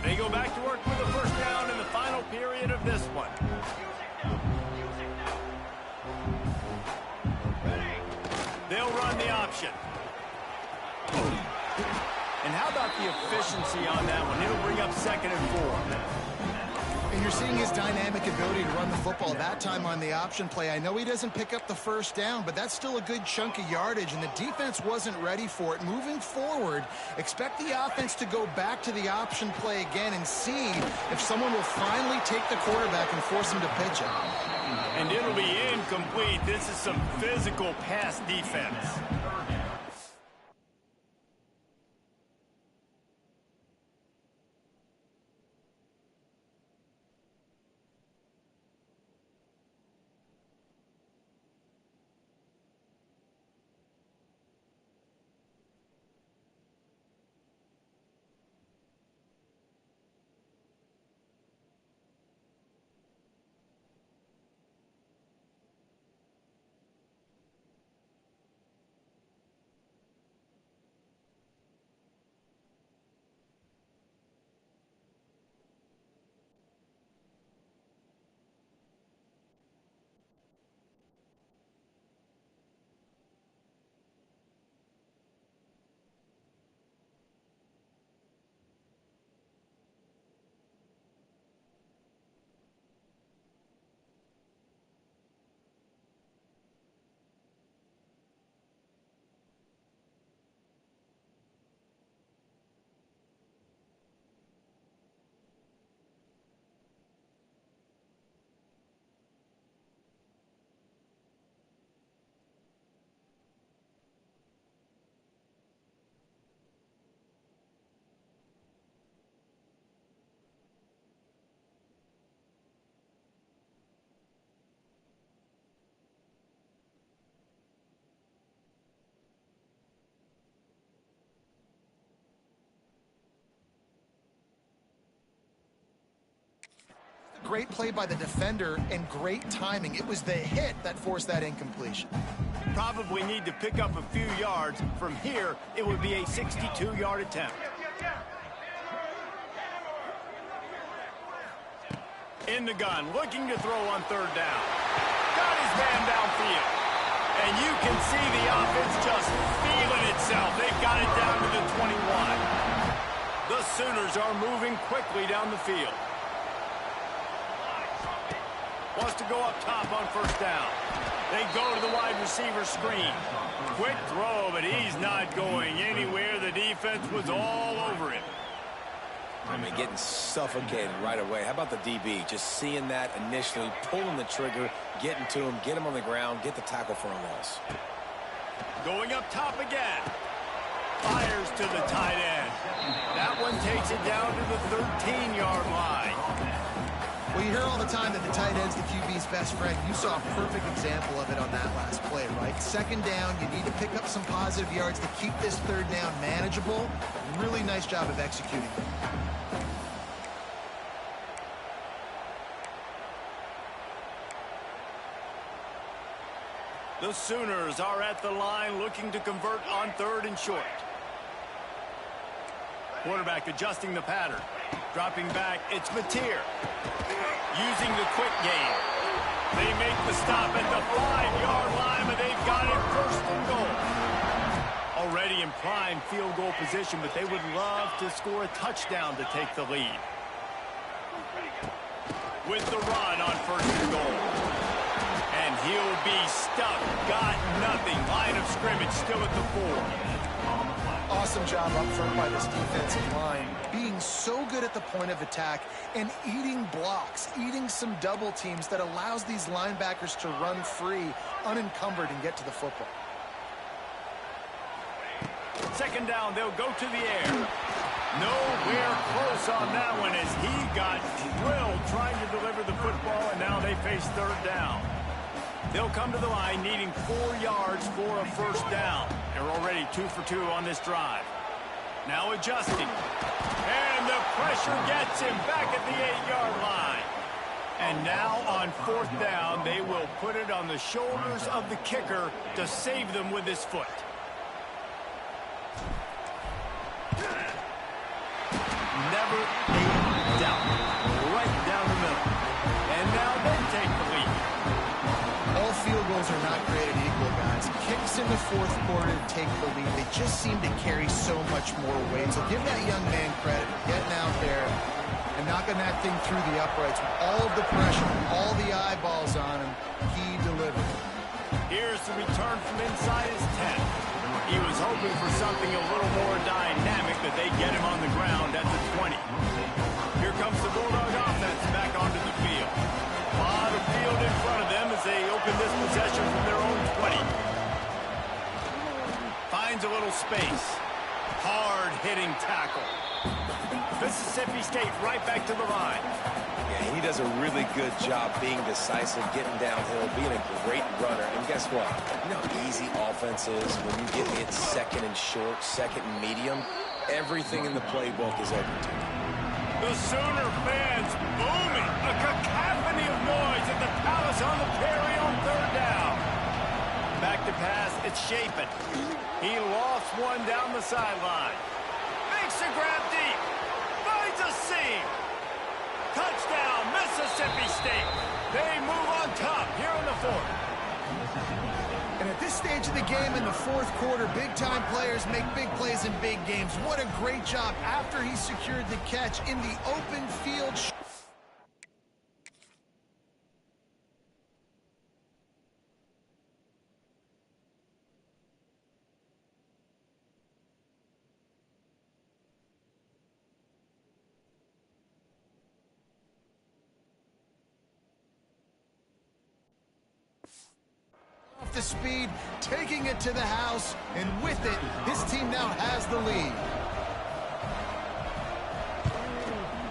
They go back to work with a 1st down in the final period of this one. They'll run the option. And how about the efficiency on that one? It'll bring up 2nd and 4. And you're seeing his dynamic ability to run the football that time on the option play. I know he doesn't pick up the 1st down, but that's still a good chunk of yardage, and the defense wasn't ready for it. Moving forward, expect the offense to go back to the option play again and see if someone will finally take the quarterback and force him to pitch it. And it'll be incomplete. This is some physical pass defense. Great play by the defender and great timing. It was the hit that forced that incompletion. Probably need to pick up a few yards. From here, it would be a 62-yard attempt. In the gun, looking to throw on 3rd down. Got his man downfield. And you can see the offense just feeling itself. They've got it down to the 21. The Sooners are moving quickly down the field. Wants to go up top on first down. They go to the wide receiver screen. Quick throw, but he's not going anywhere. The defense was all over him. I mean, getting suffocated right away. How about the DB? Just seeing that initially, pulling the trigger, getting to him, get him on the ground, get the tackle for a loss. Going up top again. Fires to the tight end. That one takes it down to the 13-yard line. Well, you hear all the time that the tight end's the QB's best friend. You saw a perfect example of it on that last play, right? Second down, you need to pick up some positive yards to keep this third down manageable. Really nice job of executing. The Sooners are at the line looking to convert on third and short. Quarterback adjusting the pattern. Dropping back, it's Mateer. Using the quick game. They make the stop at the 5-yard line, but they've got it first and goal. Already in prime field goal position, but they would love to score a touchdown to take the lead. With the run on first and goal. And he'll be stuck. Got nothing. Line of scrimmage still at the 4. Awesome job up front by this defensive line. Being so good at the point of attack and eating blocks, eating some double teams that allows these linebackers to run free, unencumbered, and get to the football. Second down, they'll go to the air. Nowhere close on that one as he got drilled trying to deliver the football, and now they face third down. They'll come to the line needing 4 yards for a first down. They're already 2 for 2 on this drive. Now adjusting. And the pressure gets him back at the 8-yard line. And now on fourth down, they will put it on the shoulders of the kicker to save them with his foot. Never a doubt. Right down the middle. And now they take the lead. All field goals are not created equal, guys. Kicks in the fourth quarter to take the lead. They just seem to carry so much more weight. So give that young man credit for getting out there and knocking that thing through the uprights with all of the pressure, all the eyeballs on him. He delivered. Here's the return from inside his 10. He was hoping for something a little more dynamic, but they get him on the ground at the 20. Here comes the Bulldog offense back onto the field. A lot of field in front of them as they open this possession from their own 20. Finds a little space. Hard-hitting tackle. Mississippi State right back to the line. Yeah, he does a really good job being decisive, getting downhill, being a great runner. And guess what? You know how easy offense is when you get hit second and short, second and medium? Everything in the playbook is open to you. The Sooner fans booming. A cacophony of noise at the Palace on the Prairie on third down. Back to pass, it's Shapen. He lost one down the sideline. Makes a grab deep. Finds a seam. Touchdown, Mississippi State. They move on top here in the fourth. And at this stage of the game in the fourth quarter, big-time players make big plays in big games. What a great job after he secured the catch in the open field. Off the speed, taking it to the house, and with it, his team now has the lead.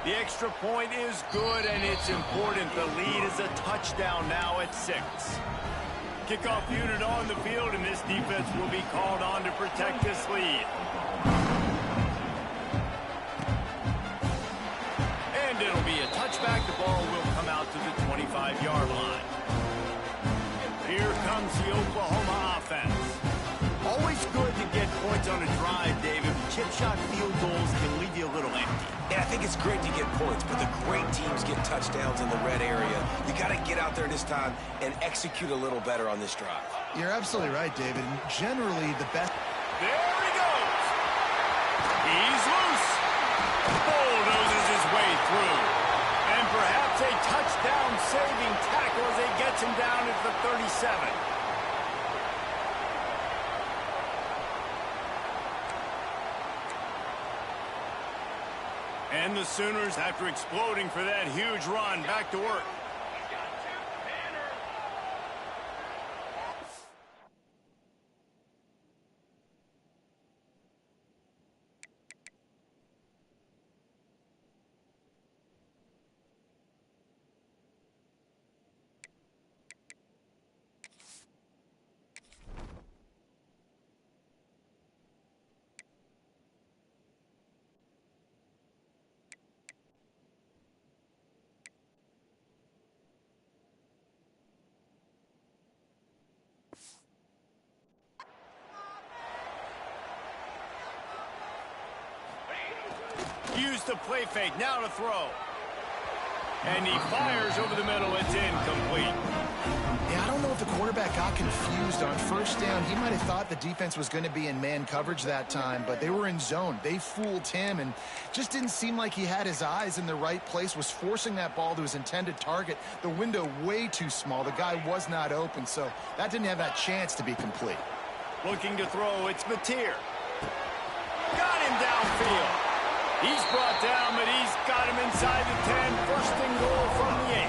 The extra point is good, and it's important. The lead is a touchdown now at 6. Kickoff unit on the field, and this defense will be called on to protect this lead. And it'll be a touchback. The ball will come out to the 25-yard line. Here comes the Oklahoma offense. Always good to get points on a drive, David. Chip block-shot field goals can leave you a little empty. And I think it's great to get points, but the great teams get touchdowns in the red area. You got to get out there this time and execute a little better on this drive. You're absolutely right, David. And generally, the best... There he goes. He's loose. Bulldozes his way through. And perhaps a touchdown-saving tackle as he gets him down at the 37. And the Sooners, after exploding for that huge run, back to work. Use the play fake, now to throw. And he fires over the middle, it's incomplete. Yeah, I don't know if the quarterback got confused on first down. He might have thought the defense was going to be in man coverage that time, but they were in zone. They fooled him and just didn't seem like he had his eyes in the right place, was forcing that ball to his intended target. The window way too small. The guy was not open, so that didn't have that chance to be complete. Looking to throw, it's Mateer. Got him downfield. He's brought down, but he's got him inside the 10. First and goal from the 8.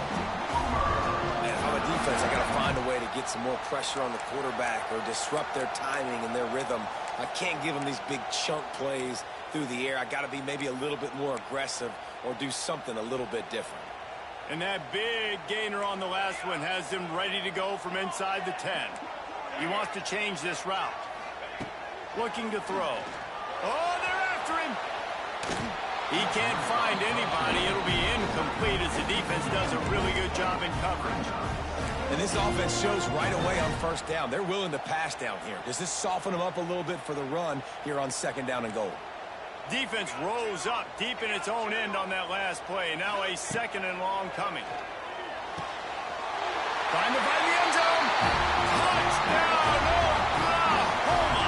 Man, if I'm a defense, I got to find a way to get some more pressure on the quarterback or disrupt their timing and their rhythm. I can't give them these big chunk plays through the air. I got to be maybe a little bit more aggressive or do something a little bit different. And that big gainer on the last one has him ready to go from inside the 10. He wants to change this route. Looking to throw. Oh, they're after him. He can't find anybody. It'll be incomplete as the defense does a really good job in coverage. And this offense shows right away on first down. They're willing to pass down here. Does this soften them up a little bit for the run here on second down and goal? Defense rose up deep in its own end on that last play. Now a second and long coming. Trying to find the end zone. Touchdown, Oklahoma.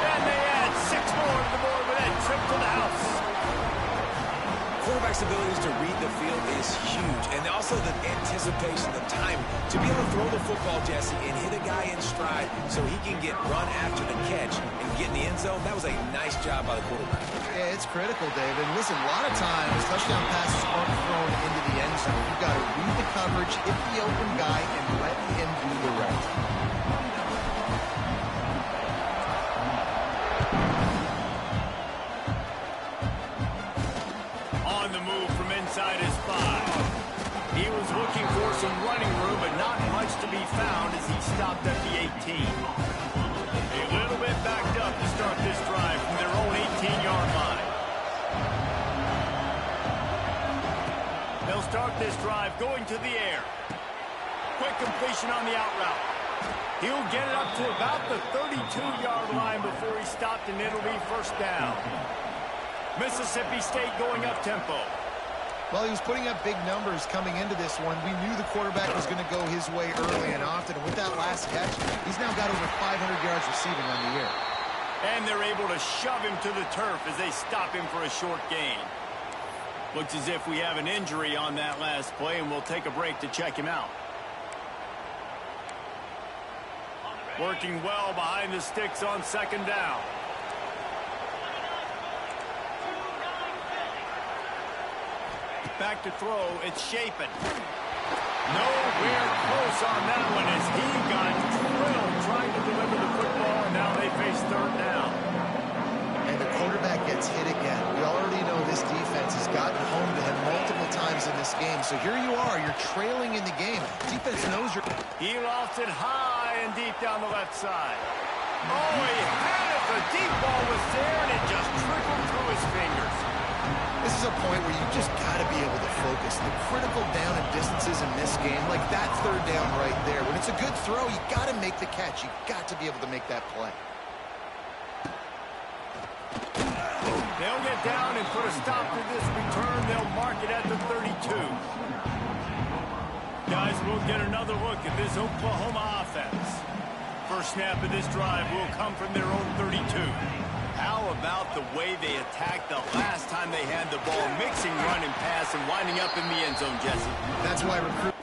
And they add 6 more to the board with that trip to the house. Quarterback's abilities to read the field is huge, and also the anticipation, the time to be able to throw the football, Jesse, and hit a guy in stride so he can get run after the catch and get in the end zone. That was a nice job by the quarterback. Yeah, it's critical, David. Listen, a lot of times touchdown passes aren't thrown into the end zone. You've got to read the coverage, hit the open guy, and let him do the rest. Inside his 5. He was looking for some running room, but not much to be found as he stopped at the 18. A little bit backed up to start this drive from their own 18-yard line. They'll start this drive going to the air. Quick completion on the out route. He'll get it up to about the 32-yard line before he stopped, and it'll be first down. Mississippi State going up tempo. Well, he was putting up big numbers coming into this one. We knew the quarterback was going to go his way early and often. And with that last catch, he's now got over 500 yards receiving on the year. And they're able to shove him to the turf as they stop him for a short gain. Looks as if we have an injury on that last play, and we'll take a break to check him out. Working well behind the sticks on second down. Back to throw, it's Shapen. Nowhere close on that one as he got drilled trying to deliver the football, and now they face third down. And the quarterback gets hit again. We already know this defense has gotten home to him multiple times in this game. So here you are, you're trailing in the game. Defense knows you're... He lost it high and deep down the left side. Oh, he had it. The deep ball was there, and it just trickled through his fingers. This is a point where you just got to be able to focus. The critical down and distances in this game, like that third down right there. When it's a good throw, you got to make the catch. You got to be able to make that play. They'll get down and put a stop to this return. They'll mark it at the 32. Guys, we'll get another look at this Oklahoma offense. First snap of this drive will come from their own 32. How about the way they attacked the last time they had the ball, mixing run and pass and winding up in the end zone, Jesse? That's why recruits.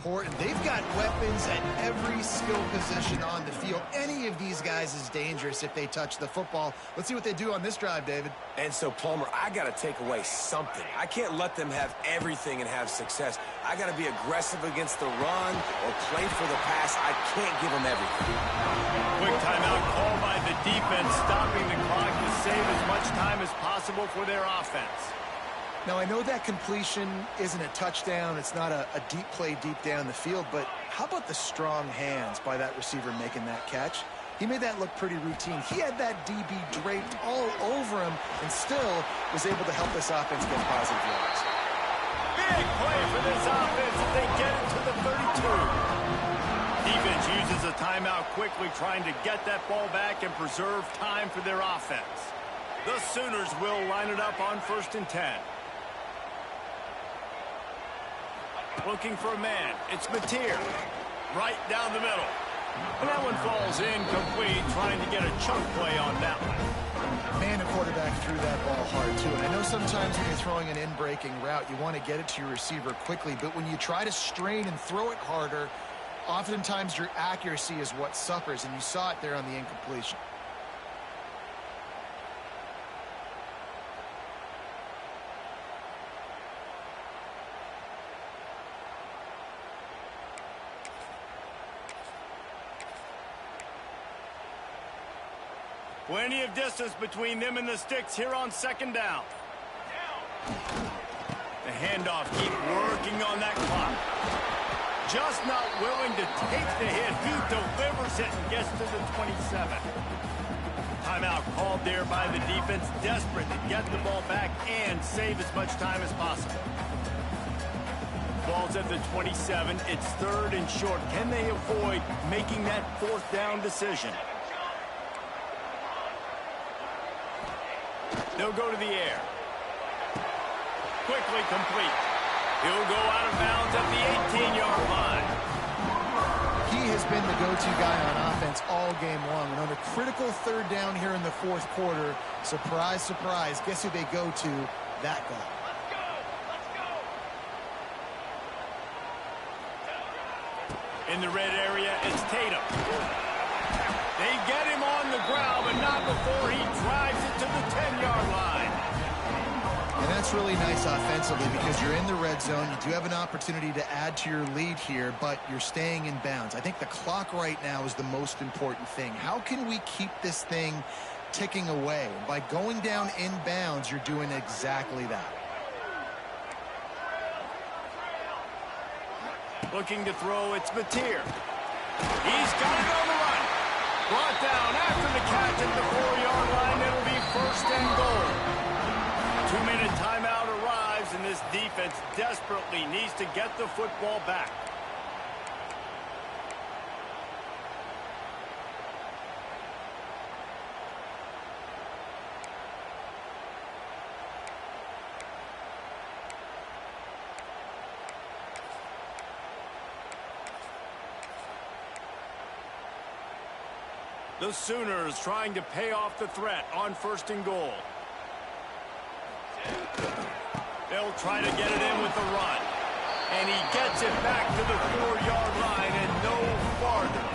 Important. They've got weapons at every skill position on the field. Any of these guys is dangerous if they touch the football. Let's see what they do on this drive, David. And so, Palmer, I got to take away something. I can't let them have everything and have success. I got to be aggressive against the run or play for the pass. I can't give them everything. Quick timeout call by the defense, stopping the clock to save as much time as possible for their offense. Now, I know that completion isn't a touchdown. It's not a deep play deep down the field, but how about the strong hands by that receiver making that catch? He made that look pretty routine. He had that DB draped all over him and still was able to help this offense get positive yards. Big play for this offense as they get it to the 32. Defense uses a timeout quickly, trying to get that ball back and preserve time for their offense. The Sooners will line it up on 1st and 10. Looking for a man. It's Mateer. Right down the middle. And that one falls incomplete, trying to get a chunk play on that one. Man, the quarterback threw that ball hard, too. And I know sometimes when you're throwing an in-breaking route, you want to get it to your receiver quickly. But when you try to strain and throw it harder, oftentimes your accuracy is what suffers. And you saw it there on the incompletion. Plenty of distance between them and the sticks here on 2nd down. The handoff, keep working on that clock. Just not willing to take the hit. He delivers it and gets to the 27. Timeout called there by the defense, desperate to get the ball back and save as much time as possible. Ball's at the 27. It's 3rd and short. Can they avoid making that 4th down decision? They'll go to the air. Quickly complete. He'll go out of bounds at the 18-yard line. He has been the go-to guy on offense all game long. And on a critical 3rd down here in the 4th quarter, surprise, surprise, guess who they go to? That guy. In the red area, it's Tatum. They get him on the ground, but not before he drives it to the 10-yard line. And that's really nice offensively because you're in the red zone. You do have an opportunity to add to your lead here, but you're staying in bounds. I think the clock right now is the most important thing. How can we keep this thing ticking away? And by going down in bounds, you're doing exactly that. Looking to throw, it's Mateer. He's got it on the run. Brought down after the catch at the 4-yard line. It'll be 1st and goal. 2-minute timeout arrives, and this defense desperately needs to get the football back. The Sooners trying to pay off the threat on 1st and goal. They'll try to get it in with the run. And he gets it back to the 4-yard line and no farther.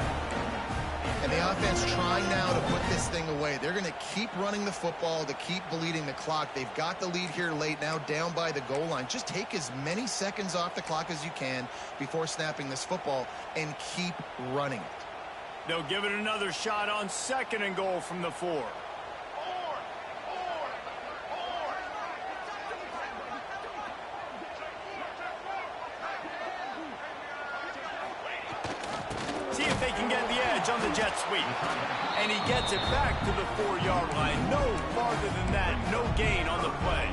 And the offense trying now to put this thing away. They're going to keep running the football to keep bleeding the clock. They've got the lead here late, now down by the goal line. Just take as many seconds off the clock as you can before snapping this football and keep running it. They'll give it another shot on 2nd and goal from the 4. See if they can get the edge on the jet sweep. And he gets it back to the 4-yard line. No farther than that. No gain on the play.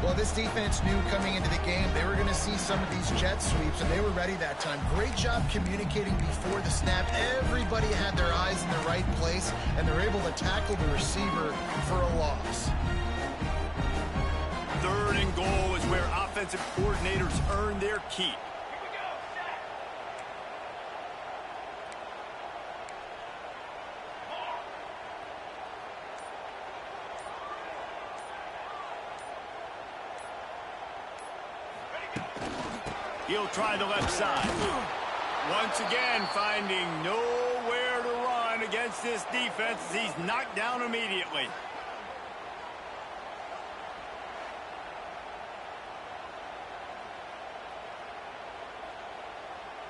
Well, this defense knew coming into the game they were going to see some of these jet sweeps, and they were ready that time. Great job communicating before the snap. Everybody had their eyes in the right place, and they're able to tackle the receiver for a loss. 3rd and goal is where offensive coordinators earn their keep. He'll try the left side. Once again, finding nowhere to run against this defense. He's knocked down immediately.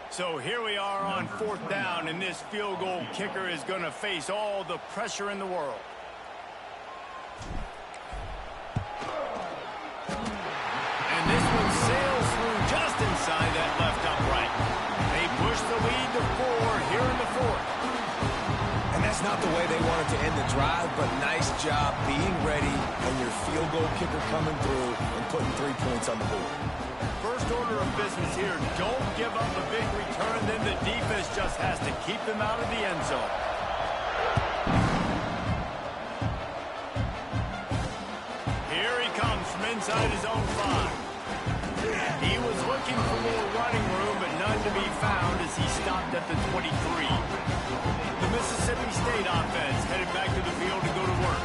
So here we are on 4th down, and this field goal kicker is going to face all the pressure in the world. And this one sails through just inside that left upright. They push the lead to 4 here in the 4th. And that's not the way they wanted to end the drive, but nice job being ready and your field goal kicker coming through and putting 3 points on the board. First order of business here, don't give up a big return, then the defense just has to keep them out of the end zone. Here he comes from inside his own 5. He was looking for more running room, but none to be found as he stopped at the 23. The Mississippi State offense headed back to the field to go to work.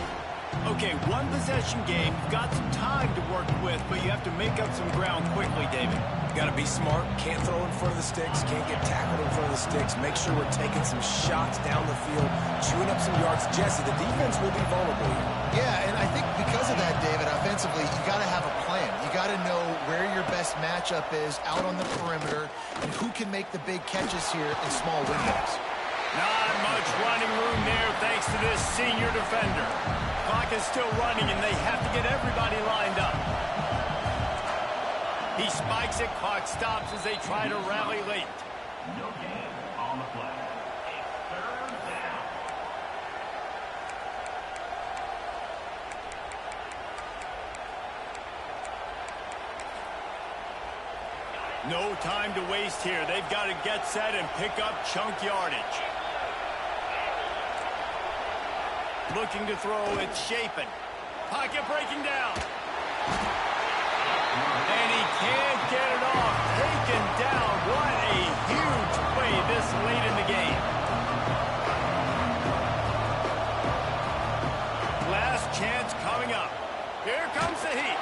Okay, 1-possession game. You've got some time to work with, but you have to make up some ground quickly, David. Got to be smart. Can't throw in front of the sticks. Can't get tackled in front of the sticks. Make sure we're taking some shots down the field, chewing up some yards. Jesse, the defense will be vulnerable here. Yeah, and I think because of that, David, offensively, you got to have a plan. You got to know where your best matchup is out on the perimeter and who can make the big catches here in small windows. Not much running room there thanks to this senior defender. Clock is still running, and they have to get everybody lined up. He spikes it, clock stops as they try to rally late. No gain on the play. It's 3rd down. No time to waste here. They've got to get set and pick up chunk yardage. Looking to throw, it's Shapen. Pocket breaking down. And he can't get it off. Taken down. What a huge play this late in the game. Last chance coming up. Here comes the heat.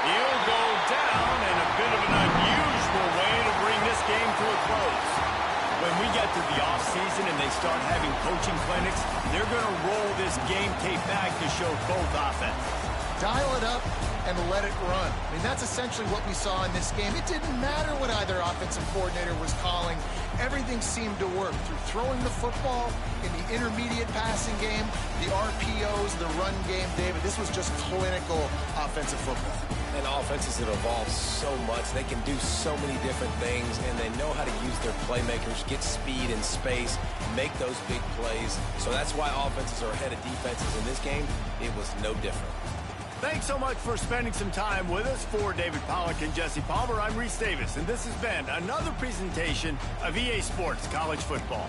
He'll go down in a bit of an unusual way to bring this game to a close. When we get to the offseason and they start having coaching clinics, they're going to roll this game tape back to show both offenses. Dial it up and let it run. I mean, that's essentially what we saw in this game. It didn't matter what either offensive coordinator was calling. Everything seemed to work through throwing the football, in the intermediate passing game, the RPOs, the run game. David, this was just clinical offensive football. And offenses that evolve so much, they can do so many different things, and they know how to use their playmakers, get speed and space, make those big plays. So that's why offenses are ahead of defenses in this game. It was no different. Thanks so much for spending some time with us. For David Pollack and Jesse Palmer, I'm Reese Davis, and this has been another presentation of EA Sports College Football.